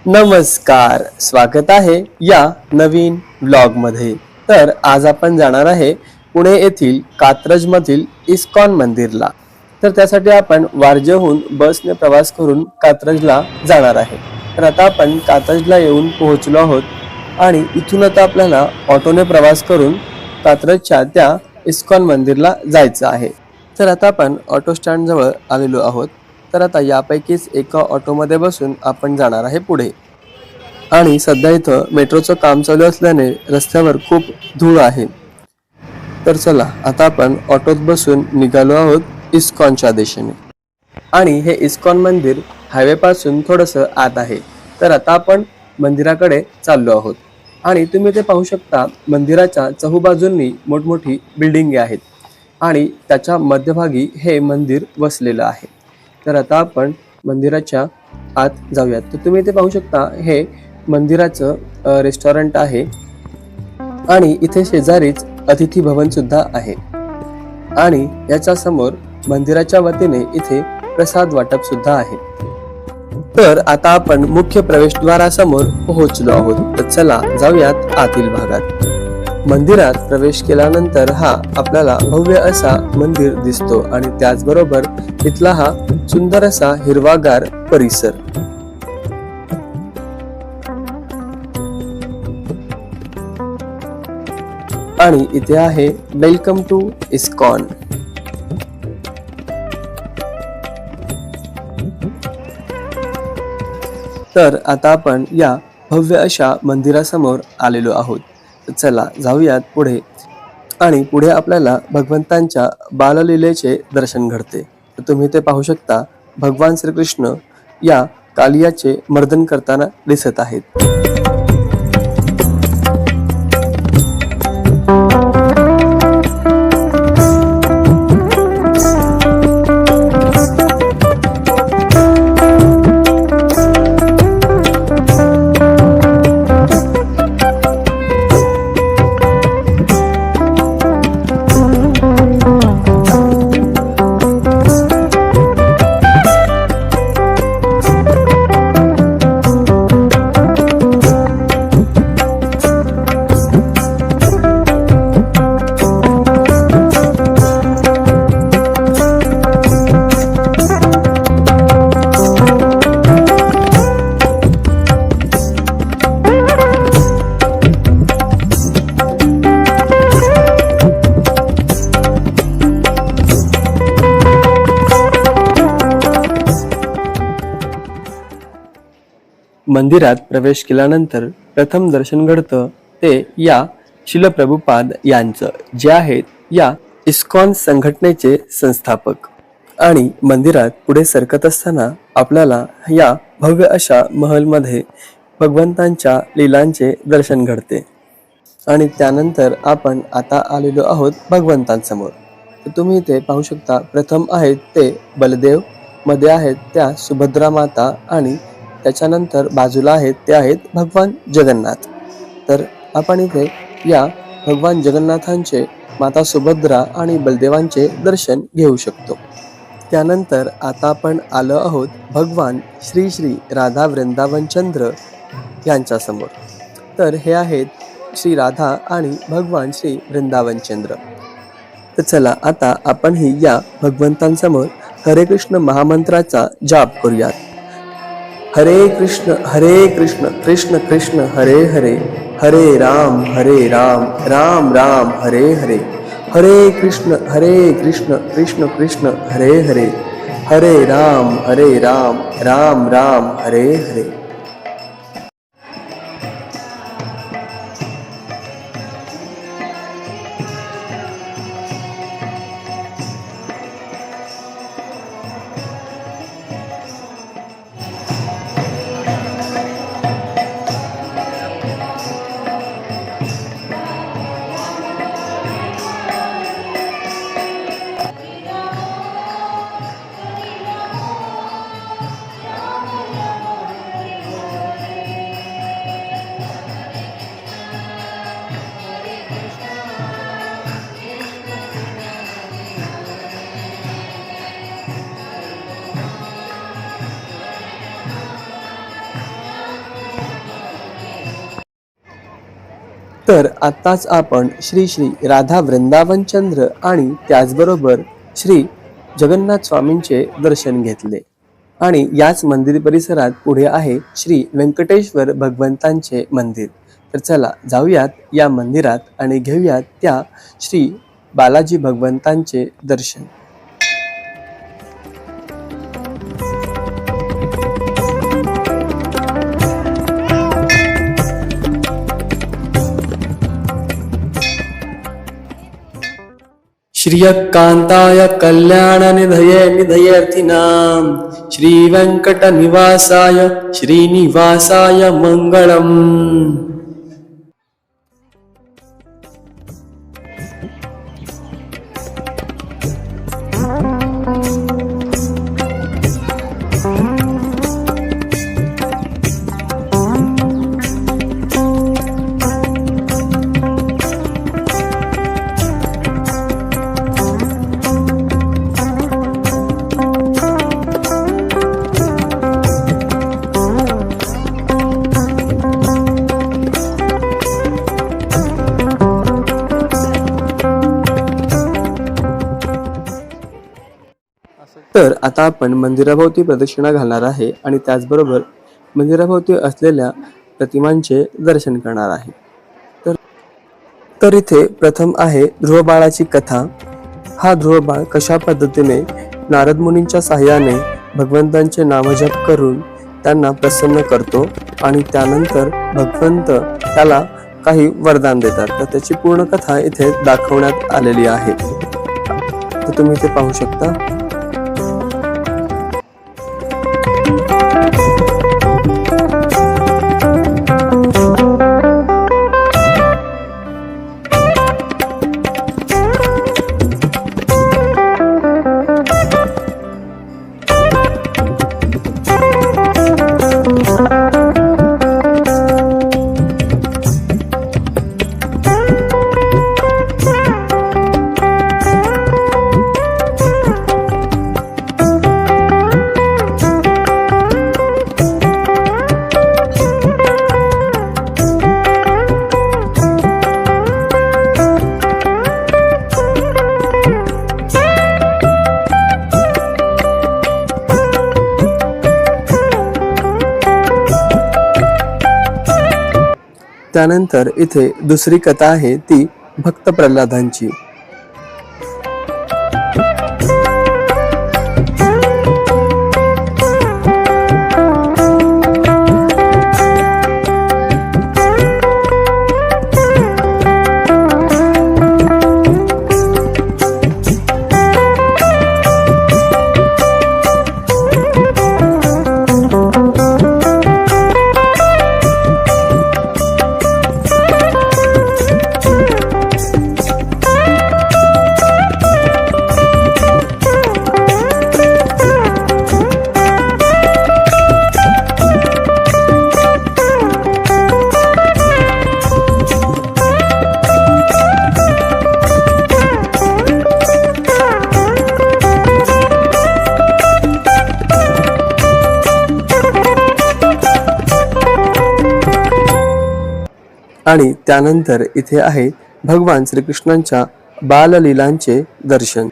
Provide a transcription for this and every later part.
नमस्कार, स्वागत आहे या नवीन व्लॉगमध्ये. तर आज आपण जाणार आहे पुणे येथील कात्रजमधील इस्कॉन मंदिरला. तर त्यासाठी आपण वारजेहून बसने प्रवास करून कात्रजला जाणार आहे. तर आता आपण कात्रजला येऊन पोहोचलो आहोत आणि इथून आता आपल्याला ऑटोने प्रवास करून कात्रजच्या त्या इस्कॉन मंदिरला जायचं आहे. तर आता आपण ऑटो स्टँड जवळ आलेलो आहोत. तर आता यापैकीच एका ऑटोमध्ये बसून आपण जाणार आहे पुढे. आणि सध्या इथं मेट्रोचं काम चालू असल्याने रस्त्यावर खूप धूळ आहे. तर चला आता आपण ऑटोत बसून निघालो आहोत इस्कॉनच्या दिशेने. आणि हे इस्कॉन मंदिर हायवे पासून थोडंसं आत आहे. तर आता आपण मंदिराकडे चाललो आहोत आणि तुम्ही ते पाहू शकता, मंदिराच्या चहूबाजूंनी मोठमोठी बिल्डिंगे आहेत आणि त्याच्या मध्यभागी हे मंदिर वसलेलं आहे. तर आता आपण मंदिराच्या आत जाऊयात. तर तुम्ही ते पाहू शकता, हे मंदिराचं रेस्टॉरंट आहे आणि इथे शेजारीच अतिथी भवन सुद्धा आहे आणि याच्या समोर मंदिराच्या वतीने इथे प्रसाद वाटप सुद्धा आहे. तर आता आपण मुख्य प्रवेशद्वारासमोर पोहोचलो आहोत. तर चला जाऊयात आतील भागात. मंदिरात प्रवेश केल्यानंतर हा आपल्याला भव्य असा मंदिर दिसतो आणि त्याचबरोबर इथला हा सुंदर असा हिरवागार परिसर. आणि इथे आहे वेलकम टू इस्कॉन. तर आता आपण या भव्य अशा मंदिरासमोर आलेलो आहोत. चला जाऊयात पुढे. आणि पुढे आपल्याला भगवंतांच्या बाललीलेचे दर्शन घडते. तुम्ही ते पाहू शकता, भगवान श्रीकृष्ण या कालियाचे मर्दन करताना दिसत आहेत. मंदिरात प्रवेश केल्यानंतर प्रथम दर्शन घडतं ते या शिल प्रभुपाद यांचं, जे आहेत या इस्कॉन संघटनेचे संस्थापक. आणि मंदिरात पुढे सरकत असताना आपल्याला या भव्य अशा महलमध्ये भगवंतांच्या लीलांचे दर्शन घडते. आणि त्यानंतर आपण आता आलेलो आहोत भगवंतांसमोर. तर तुम्ही इथे पाहू शकता, प्रथम आहेत ते बलदेव, मध्ये आहेत त्या सुभद्रा माता आणि त्याच्यानंतर बाजूला आहेत ते आहेत भगवान जगन्नाथ. तर आपण इथे या भगवान जगन्नाथांचे, माता सुभद्रा आणि बलदेवांचे दर्शन घेऊ शकतो. त्यानंतर आता आपण आलो आहोत भगवान श्री श्री राधा वृंदावन चंद्र यांच्या समोर. तर हे आहेत श्री राधा आणि भगवान श्री वृंदावन चंद्र. तर चला आता आपणही या भगवंतांसमोर हरे कृष्ण महामंत्राचा जाप करूयात. हरे कृष्ण कृष्ण कृष्ण हरे हरे, हरे राम राम राम हरे हरे. हरे कृष्ण कृष्ण कृष्ण हरे हरे, हरे राम राम राम हरे हरे. तर आताच आपण श्री श्री राधा वृंदावन चंद्र आणि त्याचबरोबर श्री जगन्नाथ स्वामींचे दर्शन घेतले आणि याच मंदिर परिसरात पुढे आहे श्री व्यंकटेश्वर भगवंतांचे मंदिर. तर चला जाऊयात या मंदिरात आणि घेऊयात त्या श्री बालाजी भगवंतांचे दर्शन. श्रियकांताय कल्याणनिधये निधयेऽर्थिनां श्रीवेङ्कटनिवासाय श्रीनिवासाय मङ्गलम्. तर आता आपण मंदिराभोवती प्रदक्षिणा घालणार आहे आणि त्याचबरोबर मंदिराभोवती असलेल्या प्रतिमांचे दर्शन करणार आहे. तर इथे प्रथम आहे ध्रुवबाळाची कथा. हा ध्रुवबाळ कशा पद्धतीने नारद मुनींच्या साह्याने भगवंतांचे नामजप करून त्यांना प्रसन्न करतो आणि त्यानंतर भगवंत त्याला काही वरदान देतात. तर त्याची पूर्ण कथा इथे दाखवण्यात आलेली आहे. तर तुम्ही इथे पाहू शकता. त्यानंतर इथे दुसरी कथा आहे ती भक्त प्रल्हादांची. आणि त्यानंतर इथे आहे भगवान श्रीकृष्णांच्या बाललीलांचे दर्शन.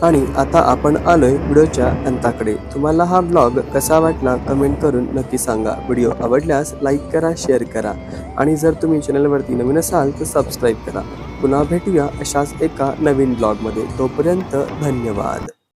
आणि आता आपण आलोय व्हिडिओच्या अंताकडे. तुम्हाला हा ब्लॉग कसा वाटला कमेंट करून नक्की सांगा. व्हिडिओ आवडल्यास लाईक करा, शेअर करा आणि जर तुम्ही चॅनलवरती नवीन असाल तर सबस्क्राईब करा. पुन्हा भेटूया अशाच एका नवीन ब्लॉगमध्ये. तोपर्यंत धन्यवाद.